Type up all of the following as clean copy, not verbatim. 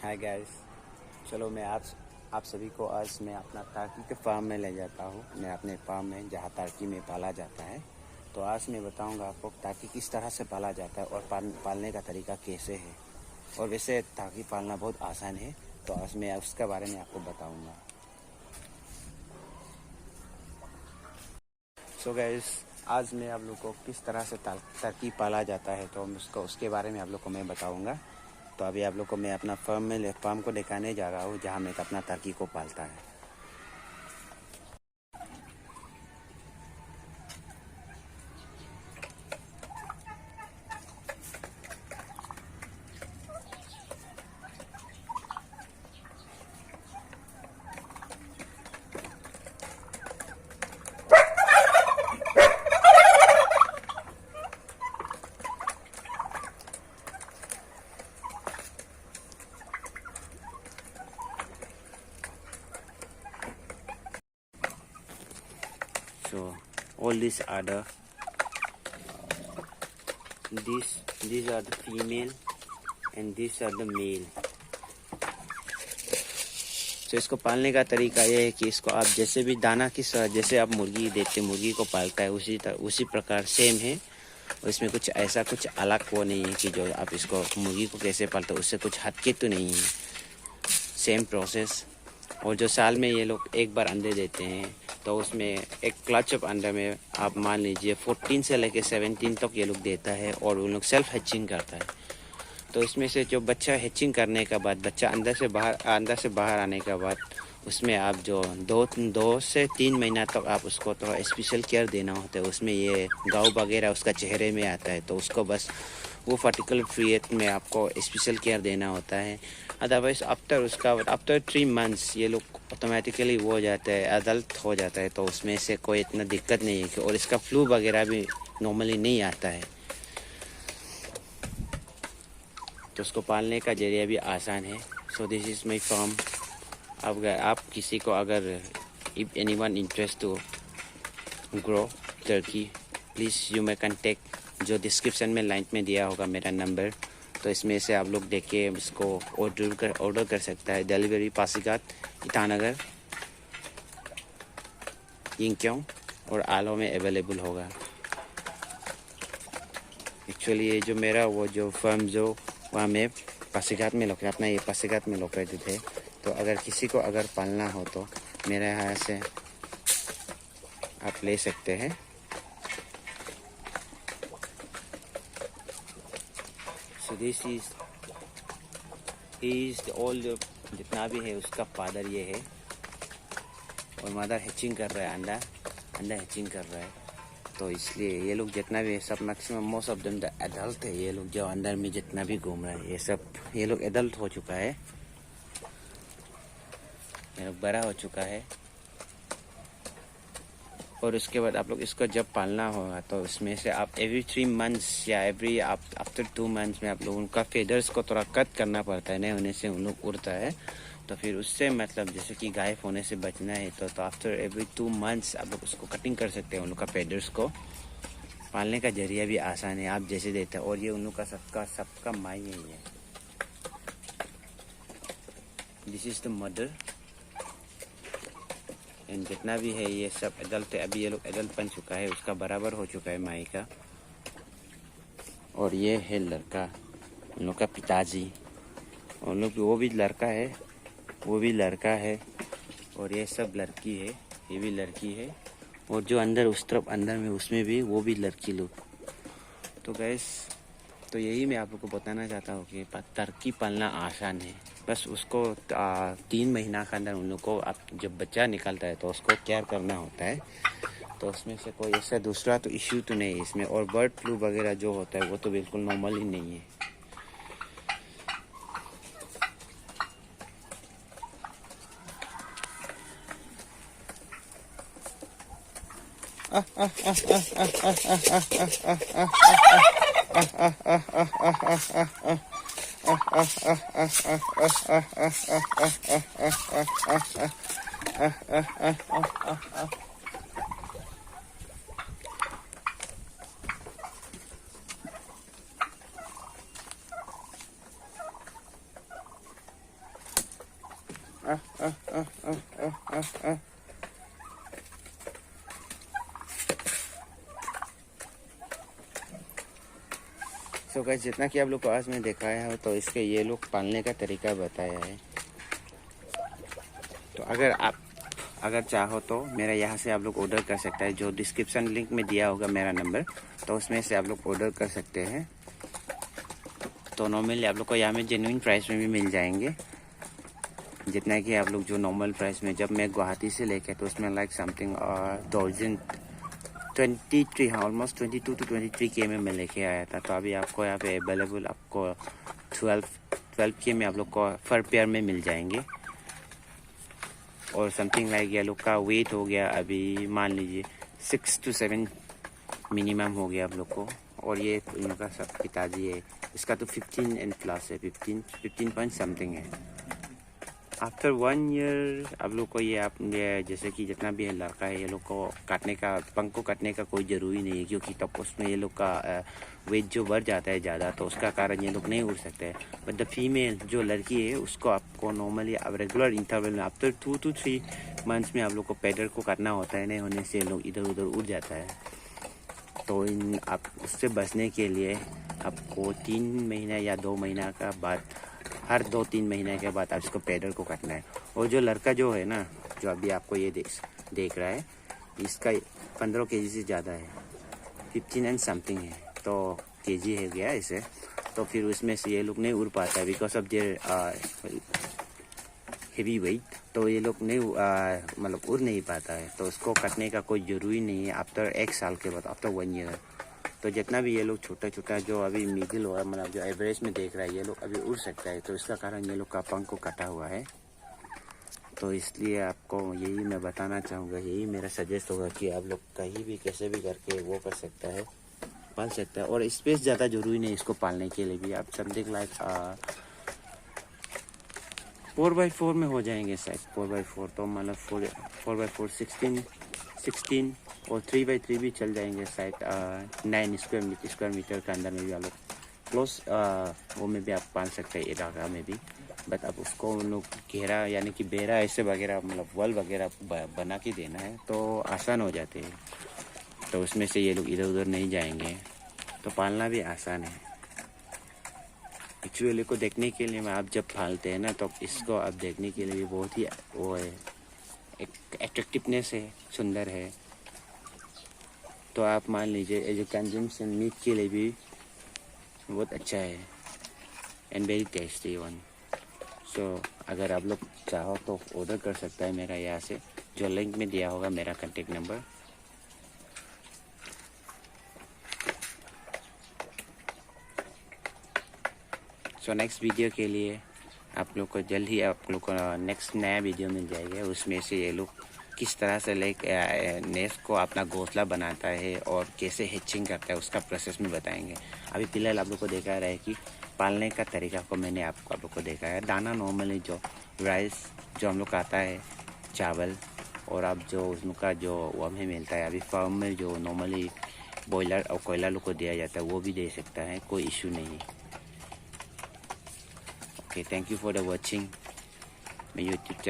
Hi guys. चलो मैं आज आप सभी को आज मैं अपना तार्की के फार्म में ले जाता हूँ। मैं अपने फार्म में जहाँ तार्की में पाला जाता है, तो आज मैं बताऊँगा आपको तार्की किस तरह से पाला जाता है और पालने का तरीका कैसे है। और वैसे तार्की पालना बहुत आसान है, तो आज मैं उसके बारे में आपको बताऊँगा। सो गाइस, आज मैं आप लोग को किस तरह से तार्की पाला जाता है तो उसके बारे में आप लोग को मैं बताऊँगा। तो अभी आप लोग को मैं अपना फार्म को दिखाने जा रहा हूँ जहाँ मैं अपना तार्की को पालता है। So all these are these are the female and these are the male. तो इसको पालने का तरीका ये है कि इसको आप जैसे भी दाना जैसे आप मुर्गी देते मुर्गी को पालता है उसी प्रकार सेम है। और इसमें कुछ ऐसा कुछ अलग वो नहीं है कि जो आप इसको मुर्गी को कैसे पालते हो उससे कुछ हटके तो नहीं है, सेम प्रोसेस। और जो साल में ये लोग एक बार अंडे देते हैं, तो उसमें एक क्लच ऑफ अंडे में आप मान लीजिए 14 से लेके 17 तक ये लोग देता है और उन लोग सेल्फ हैचिंग करता है। तो इसमें से जो बच्चा हैचिंग करने के बाद बच्चा अंदर से बाहर आने के बाद उसमें आप जो दो से 3 महीना तक आप उसको थोड़ा स्पेशल केयर देना होता है। उसमें ये गाँव वगैरह उसका चेहरे में आता है, तो उसको बस वो पर्टिकुलर पीरियड में आपको स्पेशल केयर देना होता है। अदरवाइज आफ्टर 3 मंथ्स ये लोग ऑटोमेटिकली वो हो जाता है, अडल्ट हो जाता है। तो उसमें से कोई इतना दिक्कत नहीं है और इसका फ्लू वगैरह भी नॉर्मली नहीं आता है। तो उसको पालने का जरिया भी आसान है। So this is my farm. अगर आप किसी को if anyone interest to grow turkey, please you may contact जो डिस्क्रिप्शन में लाइन में दिया होगा मेरा नंबर। तो इसमें से आप लोग देख के इसको ऑर्डर कर सकता है। डिलीवरी पासीघाट, ईटानगर, यिंकियोंग और आलो में अवेलेबल होगा। एक्चुअली ये जो मेरा वो जो फर्म जो वहाँ में पासीघाट में लोकेटेड, अपना ये पासीघाट में लोकेटेड है। तो अगर किसी को अगर पालना हो तो मेरे यहाँ से आप ले सकते हैं। सो दिस इज ऑल जो जितना भी है उसका फादर ये है और मदर हैचिंग कर रहा है, अंडा हैचिंग कर रहा है। तो इसलिए ये लोग जितना भी है सब maximum most of them adult है। ये लोग जो अंदर में जितना भी घूम रहा है ये लोग एडल्ट हो चुका है, ये लोग बड़ा हो चुका है। और उसके बाद आप लोग इसको जब पालना होगा तो उसमें से आप एवरी 3 मंथ्स या आफ्टर 2 मंथ्स में आप लोग उनका फेदर्स को थोड़ा कट करना पड़ता है। नहीं होने से उन लोग उड़ता है, तो फिर उससे मतलब जैसे कि गायब होने से बचना है तो आफ्टर एवरी 2 मंथ्स आप लोग उसको कटिंग कर सकते हैं उन लोग का फेदर्स को। पालने का जरिया भी आसान है, आप जैसे देते हैं। और ये उन लोग का सबका माई यही है। This is the mother and जितना भी है ये सब एडल्ट है। अभी ये लोग एडल्ट बन चुका है, उसका बराबर हो चुका है माई का। और ये है लड़का, उन लोग का पिताजी। उन लोग वो भी लड़का है, वो भी लड़का है। और ये सब लड़की है, ये भी लड़की है। और जो अंदर उस तरफ अंदर में उसमें भी वो भी लड़की लोग। तो गैस, तो यही मैं आप लोग को बताना चाहता हूँ कि टर्की पालना आसान है। बस उसको 3 महीना के अंदर उन लोग को आप जब बच्चा निकलता है तो उसको केयर करना होता है। तो उसमें से कोई ऐसा दूसरा तो इश्यू तो नहीं है इसमें। और बर्ड फ्लू वगैरह जो होता है वो तो बिल्कुल नॉर्मल ही नहीं है। सो गाइस, जितना कि आप लोग को आज मैं दिखाया है तो इसके ये लोग पालने का तरीका बताया है। तो अगर चाहो तो मेरा यहाँ से आप लोग ऑर्डर कर सकते हैं, जो डिस्क्रिप्शन लिंक में दिया होगा मेरा नंबर, तो उसमें से आप लोग ऑर्डर कर सकते हैं। तो नॉर्मली आप लोग को यहाँ में जेन्युइन प्राइस में भी मिल जाएंगे, जितना कि आप लोग जो नॉर्मल प्राइस में, जब मैं गुवाहाटी से लेके तो उसमें लाइक समथिंग 23, हाँ ऑलमोस्ट 22 to 23K में मैं लेके आया था। तो अभी आपको यहाँ पे अवेलेबल आपको 12K में आप लोग को पर पेयर में मिल जाएंगे। और समथिंग लाइक ये लोग का वेट हो गया अभी मान लीजिए 6 to 7 मिनिमम हो गया आप लोग को। और ये इनका सब पिताजी है, इसका तो 15 एंड प्लस है, 15 पॉइंट समथिंग है। आफ्टर 1 ईयर आप लोग को ये जैसे कि जितना भी है लड़का है, ये लोग को काटने का, पंख को काटने का कोई ज़रूरी नहीं है, क्योंकि तब उसमें ये लोग का वेट जो बढ़ जाता है ज़्यादा, तो उसका कारण ये लोग नहीं उड़ सकते हैं। बट द फीमेल जो लड़की है उसको आपको नॉर्मली अब रेगुलर इंटरवल में आफ्टर 2 to 3 मंथ्स में आप लोग को पैडर को काटना होता है, नहीं होने से लोग इधर उधर उड़ जाता है। तो आप उससे बचने के लिए आपको 3 महीना या 2 महीना का बाद, हर 2-3 महीने के बाद आप इसको पैडल को काटना है। और जो लड़का जो है ना, जो अभी आपको ये देख रहा है, इसका 15 kg से ज़्यादा है, 15 एंड समथिंग है, तो kg है गया इसे। तो फिर उसमें से ये लोग नहीं उड़ पाता है, because of their heavy weight, तो ये लोग नहीं मतलब उड़ नहीं पाता है। तो उसको काटने का कोई ज़रूरी नहीं है आफ्टर 1 साल के बाद, आफ्टर 1 ईयर। तो जितना भी ये लोग छोटा छोटा जो अभी मिडिल हो, मतलब जो एवरेज में देख रहा है, ये लोग अभी उड़ सकता है। तो इसका कारण ये लोग का पंख को काटा हुआ है। तो इसलिए आपको यही मैं बताना चाहूँगा, यही मेरा सजेस्ट होगा कि आप लोग कहीं भी कैसे भी करके वो कर सकता है, पाल सकता है। और स्पेस ज़्यादा ज़रूरी नहीं इसको पालने के लिए भी, आप समथिंग लाइक 4x4 में हो जाएंगे शायद। 4x4 तो मतलब 4x4 16 और 3x3 भी चल जाएंगे शायद। 9 स्क्वायर मीटर के अंदर में भी आप लोग क्लोज वो में भी आप पाल सकते हैं, इलाका में भी। बट अब उसको उन लोग घेरा यानी कि बेरा ऐसे वगैरह, मतलब वॉल वगैरह बना के देना है, तो आसान हो जाते हैं। तो उसमें से ये लोग इधर उधर नहीं जाएंगे, तो पालना भी आसान है। एक्चुअली को देखने के लिए आप जब पालते हैं ना, तो इसको आप देखने के लिए भी बहुत ही वो है, एक एट्रैक्टिवनेस है, सुंदर है। तो आप मान लीजिए एज ए कंजम्पशन मीट के लिए भी बहुत अच्छा है, एंड वेरी टेस्टी वन। सो अगर आप लोग चाहो तो ऑर्डर कर सकता है मेरा यहाँ से, जो लिंक में दिया होगा मेरा contact number. So next video के लिए आप लोग को जल्द ही आप लोग को नेक्स्ट नया वीडियो मिल जाएगा। उसमें से ये लोग किस तरह से नेस्ट को अपना घोंसला बनाता है और कैसे हैचिंग करता है, उसका प्रोसेस में बताएंगे। अभी फिलहाल आप लोग को देखा रहा है कि पालने का तरीका को मैंने आप लोग को देखा है। दाना नॉर्मली जो राइस जो हम लोग का आता है, चावल, और अब जो उनका जो वो हमें मिलता है अभी फार्म में, जो नॉर्मली बॉयलर और कोयलर लोग को दिया जाता है, वो भी दे सकता है, कोई इशू नहीं है। Okay, thank you for the watching मेरे यूट्यूब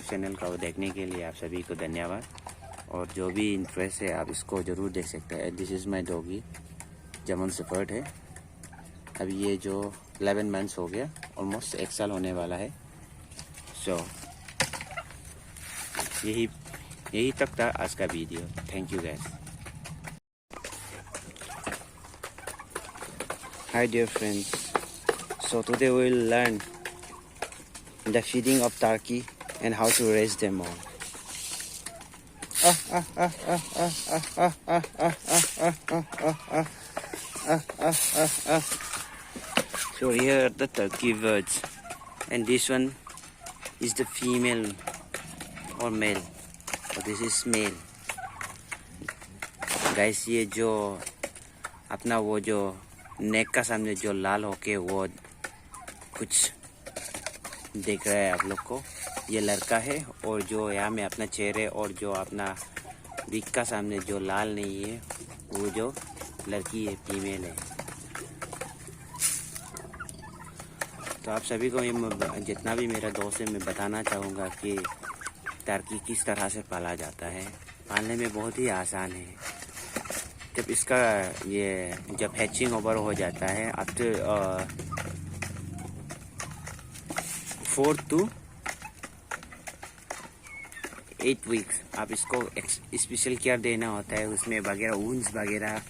चैनल का देखने के लिए आप सभी को धन्यवाद। और जो भी इंटरेस्ट है आप इसको ज़रूर देख सकते हैं। This is my doggy, German shepherd है। अभी ये जो 11 मंथ्स हो गया, ऑलमोस्ट 1 साल होने वाला है। सो यही तक था आज का वीडियो। Thank you guys. Hi dear friends, so today we will learn the feeding of turkey and how to raise them all. So here are the turkey birds, and this one is the female or male, so this is male. Guys, ये जो अपना वो जो नेक का सामने जो लाल होके वो कुछ देख रहा है आप लोग को, ये लड़का है। और जो यहाँ में अपना चेहरे और जो अपना बिग का सामने जो लाल नहीं है, वो जो लड़की है, फीमेल है। तो आप सभी को जितना भी मेरा दोस्त है मैं बताना चाहूँगा कि टर्की किस तरह से पाला जाता है। पालने में बहुत ही आसान है। जब इसका जब हैचिंग ओवर हो जाता है आफ्टर 4 to 8 वीक्स, आप इसको स्पेशल केयर देना होता है। उसमें वगैरह वुंड्स वगैरह